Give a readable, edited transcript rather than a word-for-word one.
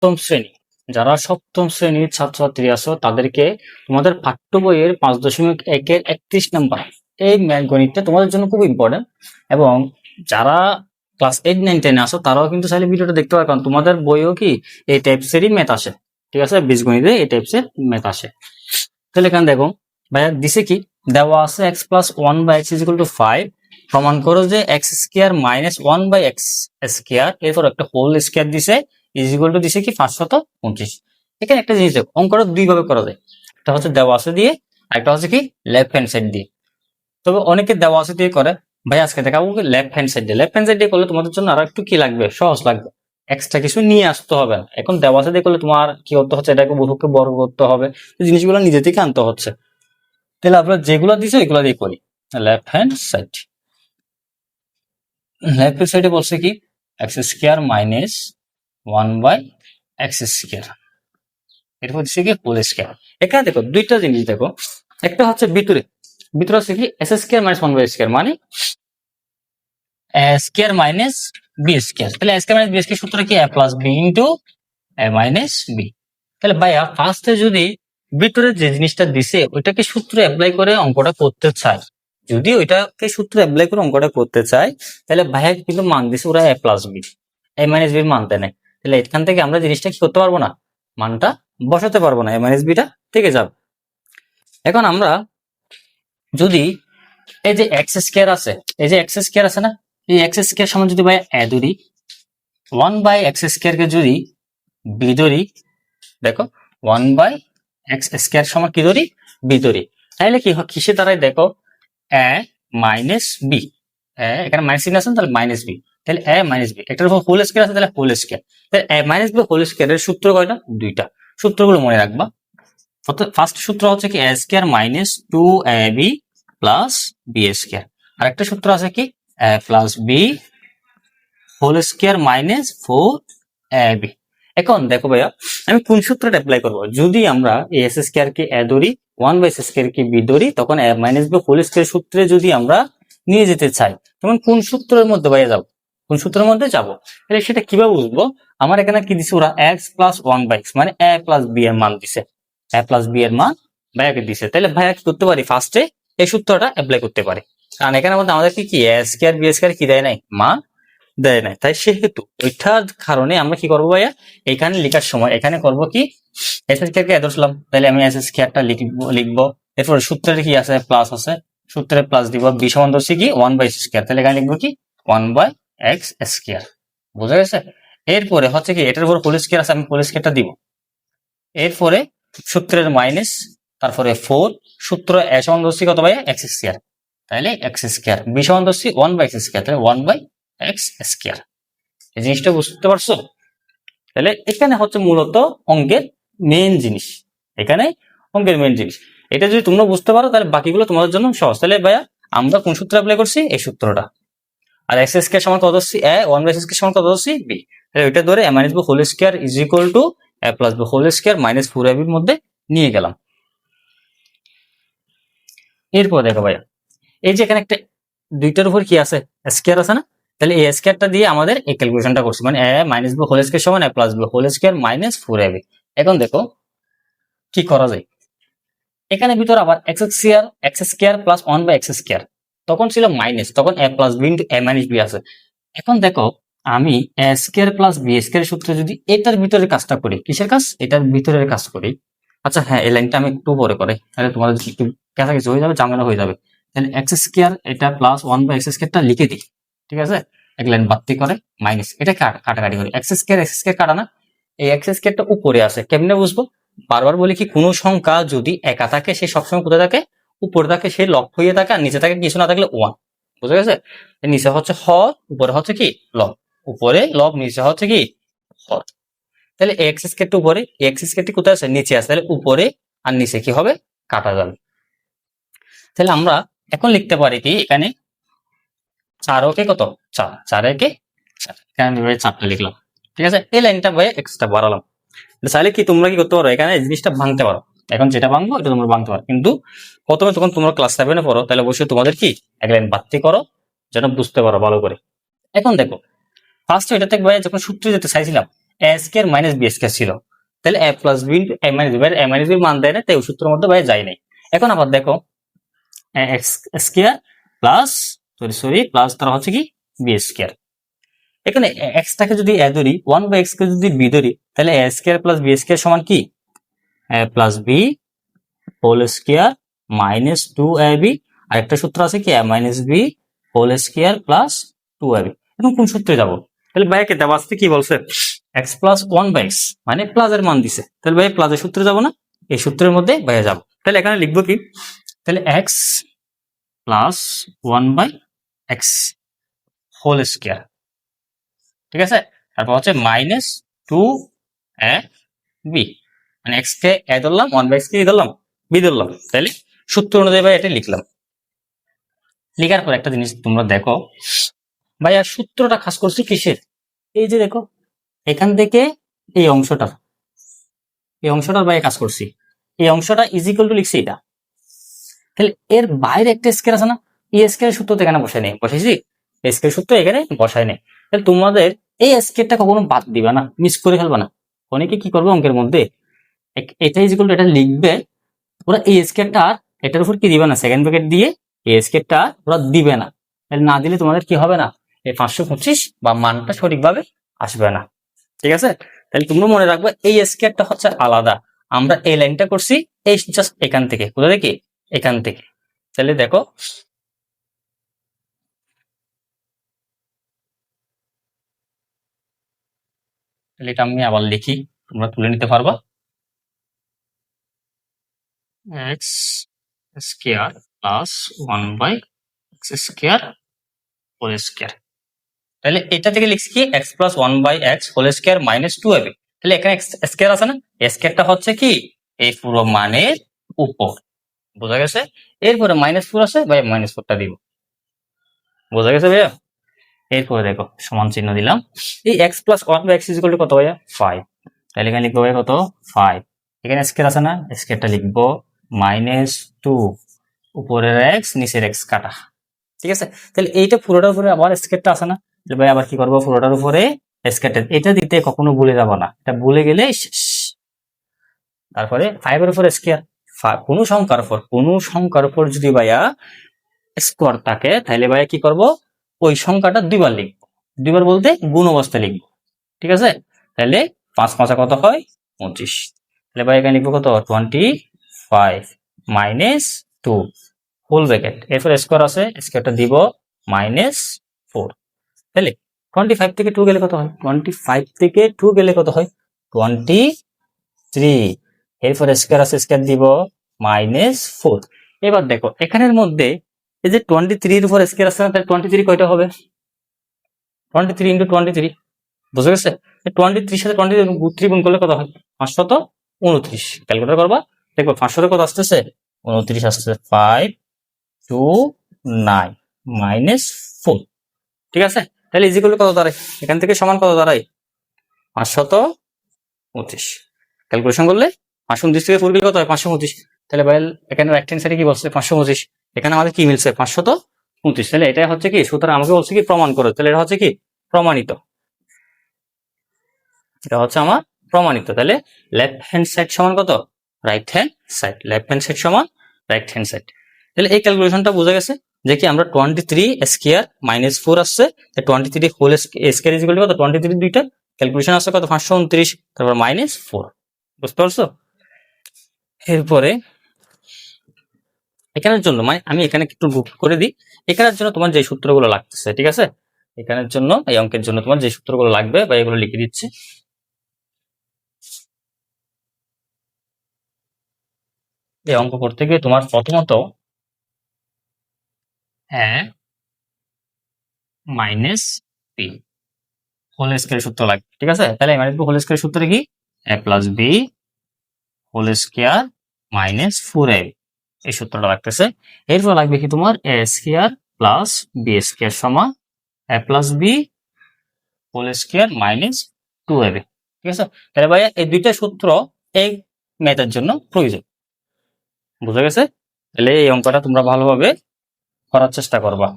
সপ্তম শ্রেণী, যারা সপ্তম শ্রেণীর ছাত্রছাত্রী আছো তাদেরকে তোমাদের পাঠ্য বইয়ের 5.1-এর 31 নাম্বার এই ম্যাথ গণিতটা তোমাদের জন্য খুব ইম্পর্টেন্ট। এবং যারা ক্লাস 8, 9, 10 আসো তারাও কিন্তু চাইলে ভিডিওটা দেখতে পারো, কারণ তোমাদের বইও কি এই টাইপসেরই ম্যাথ আসে। ঠিক আছে, বীজগণিতে এই টাইপসের ম্যাথ আসে। তাহলে এখানে দেখো ভাইয়া দিছে কি, দেওয়া আছে x + 1/x = 5, প্রমাণ করো যে x² - 1/x স্কয়ার, এরপর একটা হোল স্কয়ার দিছে দিছে কি 525। এখানে একটা জিনিস দেখো, অঙ্কটা দুই ভাবে করা যায়, একটা হচ্ছে দেওয়া আছে দিয়ে, আর একটা হচ্ছে কি লেফট হ্যান্ড সাইড দিয়ে। তবে অনেকে দেওয়া আছে দিয়ে করে, ভাই আজকে দেখাবো কি লেফট হ্যান্ড সাইড দিয়ে। লেফট হ্যান্ড সাইড দিয়ে করলে তোমাদের জন্য আরো একটু কি লাগবে, সহজ লাগবে, এক্সট্রা কিছু নিয়ে আসতে হবে না। এখন দেওয়া আছে দিয়ে করলে তোমার কি করতে হচ্ছে, এটাকে বহুকে বর্গ করতে হবে, জিনিসগুলো নিজে থেকে আনতে হচ্ছে। তাহলে আমরা যেগুলো দিছি এগুলো দিয়ে করি। Left hand side, left hand সাইডে বলছে কি x² - 1/x², এরপর দিচ্ছে কি হোল স্কয়ার। এখানে দেখো দুইটা জিনিস দেখো, একটা হচ্ছে ভিতরে হচ্ছে কি s² - 1/x², মানে a² - b²। তাহলে a² - b² সূত্র কি a + b * a - b। তাহলে ভাইয়া ফার্স্টে যদি ভিতরে যে জিনিসটা দিছে ওইটাকে সূত্র অ্যাপ্লাই করে অঙ্কটা করতে চাই, যদি ওইটাকে সূত্র অ্যাপ্লাই করে অঙ্কটা করতে চাই, তাহলে ভাইয়া কিন্তু মান দিছে ওরা a + b, a - b এর মান দেয় নাই। তাহলে এখান থেকে আমরা জিনিসটা কি করতে পারবো না, মানটা বসাতে পারবো না, a - b টা থেকে যাবে। এখন আমরা যদি এই যে x² আছে, এই যে x² আছে না, এই x² সমান যদি ভাই a ধরি, 1/x² কে যদি b ধরি, দেখো 1/x² সমান কি ধরি, b ধরি, তাহলে কি কিসে দাঁড়ায় দেখো a - b, এখানে মাইনাস চিহ্ন আছে তাহলে -b, তাহলে a - b, এটার উপর হোল স্কয়ার আছে তাহলে হোল স্কয়ার। তাহলে a - b হোল স্কয়ারের সূত্র কয়টা, দুইটা। সূত্রগুলো মনে রাখবা। ফার্স্ট সূত্র হচ্ছে কি a² - 2ab + b², আর একটা সূত্র আছে কি a + b whole square - 4ab। এখন দেখো ভাইয়া আমি কোন সূত্রটা অ্যাপ্লাই করব, যদি আমরা এই s² কে a ধরি, 1/s² কে b ধরি, তখন a - b হোল স্কয়ার সূত্রে যদি আমরা নিয়ে যেতে চাই, তখন কোন সূত্রের মধ্যে ভাইয়া যাব, কোন সূত্রের মধ্যে যাব, তাহলে সেটা কিভাবে বুঝবো। আমার এখানে কি দিছে ওরা x + 1/x, মানে a + b এর মান দিছে, a + b এর মান ভাইয়াকে দিছে। তাহলে ভাইয়া কি করতে পারি, ফার্স্টে এই সূত্রটা অ্যাপ্লাই করতে পারি, কারণ এখানে মধ্যে আমাদের কি a² b² কি দেয় নাই, মান দেয় নাই। তাই সেহেতু ওইটার কারণে আমরা কি করবো ভাইয়া, এখানে লেখার সময় এখানে করব কি s² কে ধরলাম, তাহলে আমি s² টা লিখবো। এরপর সূত্রে কি আছে, প্লাস আছে, সূত্রে প্লাস দিব, b সমান ধরছি কি 1/x², তাহলে এখানে লিখবো কি 1/x²। বুঝা গেছে। এরপরে হচ্ছে কি এটার উপর হোল স্কয়ার আছে, আমি হোল স্কয়ারটা দিব। এরপরে সূত্রের মাইনাস, তারপরে 4, সূত্র a সমান ধরছি কত ভাইয়া, x², তাহলে x², b সমান ধরছি 1/x², তাহলে 1/x²। এই জিনিসটা বুঝতে পারছো। তাহলে এখানে হচ্ছে মূলত অঙ্কের মেইন জিনিস, এখানে অঙ্কের মেইন জিনিস এটা যদি তোমরা বুঝতে পারো তাহলে বাকিগুলো তোমাদের জন্য সহজ। তাহলে ভাইয়া আমরা কোন সূত্র অ্যাপ্লাই করছি, এই সূত্রটা। আর x² সমান কত ধরছি a, 1/x² সমান কত ধরছি b, তাহলে ওইটা ধরে a - b whole square = a + b whole square - 4ab এর মধ্যে নিয়ে গেলাম। এরপর দেখো ভাইয়া এই যে এখানে একটা দুইটার উপর কি আছে, স্কয়ার আছে না, তাহলে এই স্কয়ারটা দিয়ে আমাদের এই ক্যালকুলেশনটা করছি, মানে a - b হোল স্কয়ার সমান a + b whole square - 4ab। এখন দেখো কি করা যায়, এখানে ভিতর আবার x² + 1/x², তখন ছিল মাইনাস, তখন a + b * a - b আছে। এখন দেখো আমি a² + b² সূত্রে যদি এটার ভিতরের কাজটা করি, কিসের কাজ, এটার ভিতরের কাজ করি। আচ্ছা হ্যাঁ, এই লাইনটা আমি একটু পরে করে, তাহলে তোমাদের একটু কাছাকাছি হয়ে যাবে, ঝামেলা হয়ে যাবে। তাহলে x² এটা প্লাস 1/x² টা লিখে দিই, ঠিক আছে, এক লাইন বাড়তি করে মাইনাস, এটা কাটাকাটি করি, x² কাটা না, এই x² টা উপরে আছে, কেমনে বুঝবো, বারবার বলি কি কোন সংখ্যা যদি একা থাকে সে সবসময় কোথায় থাকে, উপরে থাকে, সে লব হয়ে থাকে, আর নিচে থাকে কিছু না থাকলে 1। বুঝা গেছে। নিচে হচ্ছে হর, উপরে হচ্ছে কি লব, উপরে লব, নিচে হচ্ছে কি হর। তাহলে x² টা উপরে, x² টি কোথায় আছে, নিচে আছে, তাহলে উপরে আর নিচে কি হবে, কাটা যাবে। তাহলে আমরা এখন লিখতে পারি কি, এখানে 4 কে কত 4, 4 একে 4, এখানে আমি 4টা লিখলাম, ঠিক আছে। এই লাইনটা ভাই এক্সট্রা বাড়ালাম। চাইলে কি তোমরা কি করতে পারো, এখানে জিনিসটা ভাঙতে পারো, এখন যেটা ভাঙবো এটা তোমরা ভাঙতে পারো, কিন্তু প্রথমে তখন তোমরা ক্লাস 7-এ পড়ো, তাহলে অবশ্যই তোমাদের কি এক লাইন বাড়তি করো, যেন বুঝতে পারো ভালো করে। এখন দেখো ফার্স্ট এটা থেকে ভাই যখন সূত্রে যেতে চাইছিলাম, এ স্কয়ার মাইনাস বি স্কয়ার ছিল, তাহলে এ plus B A minus B, A minus B মান দেয় না, তাই ওই সূত্রের মধ্যে ভাই যায় নাই। এখন আবার দেখো x square plus sorry plus তারা হচ্ছে কি বি স্কয়ার। এখানে এক্সটাকে যদি এ ধরি, 1/x কে যদি বি ধরি, তাহলে A square plus B square সমান কি A plus B whole square minus 2ab। আর একটা সূত্র আছে কি A minus B whole square plus 2ab। এখন কোন সূত্রে যাব? তাহলে ভাইকে দেওয়া আছে কি বলছে এক্স প্লাস 1/x, মানে প্লাসের মান দিছে, তাহলে ভাই প্লাসের সূত্রে যাব না, এই সূত্রের মধ্যে ভাইয়া যাব। তাহলে এখানে লিখবো কি, তাহলে x plus 1/x whole square, ঠিক আছে, তারপর হচ্ছে মাইনাস 2ab, মানে এক্স কে এ ধরলাম, 1/x কে ধরলাম বি ধরলাম, তাহলে সূত্র অনুযায়ী ভাই এটা লিখলাম। লিখার পর একটা জিনিস তোমরা দেখো ভাইয়া, সূত্রটা খাস করছি কিসের, এই যে দেখো এখান থেকে এই অংশটার ভাইয়া কাজ করছি, এই অংশটা ইজ ইকুয়াল টু লিখছি এটা, তাহলে এর বাইরে একটা স্কয়ার আছে না, এই স্কয়ারের সূত্র তো এখানে বসাই নেই, বসাইছি স্কয়ারের সূত্র এখানে বসাই নেই। তাহলে তোমাদের এই স্কয়ারটা কখনো বাদ দিবা না, মিস করে ফেলবা না। অনেকে কি করবে অঙ্কের মধ্যে এটা ইজ ইকুয়াল টু এটা লিখবে, ওরা এই স্কয়ারটা এটার উপর কি দিবে না, সেকেন্ড ব্র্যাকেট দিয়ে এই স্কয়ারটা ওরা দিবে না। তাহলে না দিলে তোমাদের কি হবে না, এই 525 বা মানটা সঠিকভাবে আসবে না, ঠিক আছে। তাহলে তোমরা মনে রাখবে এই স্কয়ারটা হচ্ছে আলাদা, আমরা এই লাইনটা করছি এই জাস্ট এখান থেকে, কোথা থেকে, এখান থেকে। তাহলে দেখো তাহলে এটা আমি আবার লিখি, তোমরা তুলে নিতে পারবা। X square plus 1/x square whole square, তাহলে এটা থেকে লিখছি কি x plus 1/x whole square minus 2ab। তাহলে এখানে স্কয়ার আছে না, স্কয়ারটা হচ্ছে কি এই পুরো মানের উপর, বোঝা গেছে। এরপরে -4 আছে ভাই, -4টা দিব, বোঝা গেছে ভাইয়া। এরপরে দেখো সমান চিহ্ন দিলাম, এই x plus 1/x is equal to কত ভাইয়া 5, তাহলে এখানে লিখবো ভাই কত 5, এখানে স্কয়ার আছে না, স্কয়ারটা লিখবো -2, উপরের x নিচের x কাটা, ঠিক আছে। তাহলে এইটা পুরোটার উপরে আবার স্কয়ারটা আছে না, তাহলে ভাই আবার কি করবো, পুরোটার উপরে স্কয়ারটা, এটা দিতে কখনো ভুলে যাবো না, এটা ভুলে গেলে শেষ। তারপরে 5 এর উপর স্কয়ার, কোনো সংখ্যার উপর যদি ভাইয়া স্কোয়ার থাকে, তাহলে ভাইয়া কি করব, ওই সংখ্যাটা দুইবার লিখবো, দুইবার বলতে গুণ অবস্থায় লিখবো, ঠিক আছে। তাহলে 5 5 কত হয় 25, তাহলে ভাই এখানে লিখবো কত 25 -2 হোল ব্র্যাকেট, এরপর স্কোয়ার আছে, স্কোয়ারটা দিব -4, তাহলে 25 থেকে 2 গেলে কত হয়, 25 থেকে 2 গেলে কত হয় 23, এরপর স্কোয়ার আছে, স্কোয়ার দিব -4। এবার দেখো এখানের মধ্যে এই যে 23 এর উপর স্কয়ার আছে না, তাহলে 23 কয়টা হবে, 23 ইনটু 23, বুঝা গেছে। 23 সাথে 23 গুণ করলে কত হয় 529, ক্যালকুলেটর করবা দেখো 500 কত আসতেছে 29 আসতেছে, 529 -4, ঠিক আছে। তাহলে ইজ ইকুয়াল কত দাঁড়ায়, এখান থেকে সমান কত দাঁড়ায় 529, ক্যালকুলেশন করলে 529 থেকে 4 গেলে কত হয় 525, তাহলে ভাই এখানে রাইট হ্যান্ড সাইডে কি বলছে 525, এখানে আমাদের কি মিলছে 529, তাহলে এটা হচ্ছে কি, সুতরাং আমাকে বলছে কি প্রমাণ করো, তাহলে এটা হচ্ছে কি প্রমাণিত, এটা হচ্ছে আমার প্রমাণিত। তাহলে লেফট হ্যান্ড সাইড সমান কত right hand side, left hand side সমান রাইট হ্যান্ড সাইড। তাহলে এই ক্যালকুলেশনটা বোঝা গেছে যে কি আমরা 23 স্কয়ার -4 আসছে, 23 whole square is equal to কত 23 দুইটা ক্যালকুলেশন আসছে কত 529, তারপর -4, বুঝতে পারছো। এরপরে এখানের জন্য মানে আমি এখানে একটু বুক করে দিই, এখানের জন্য তোমার যে সূত্রগুলো লাগতেছে, ঠিক আছে, এখানের জন্য এই অঙ্কের জন্য তোমার যে সূত্রগুলো লাগবে বা এগুলো লিখে দিচ্ছি। এই অঙ্ক করতে গিয়ে তোমার প্রথমত -b হোল স্কয়ার সূত্র লাগবে, ঠিক আছে। তাহলে -b হোল স্কয়ার সূত্র কি a plus b whole square -4ab, এই সূত্রটা লাগতেছে। এরপর লাগবে কি তোমার a square plus b square সমান a plus b whole square -2ab, ঠিক আছে। তাহলে ভাইয়া এই দুইটা সূত্র এই ম্যাথের জন্য প্রয়োজন, বুঝা গেছে। তাহলে এই অঙ্কটা তোমরা ভালোভাবে করার চেষ্টা করবা।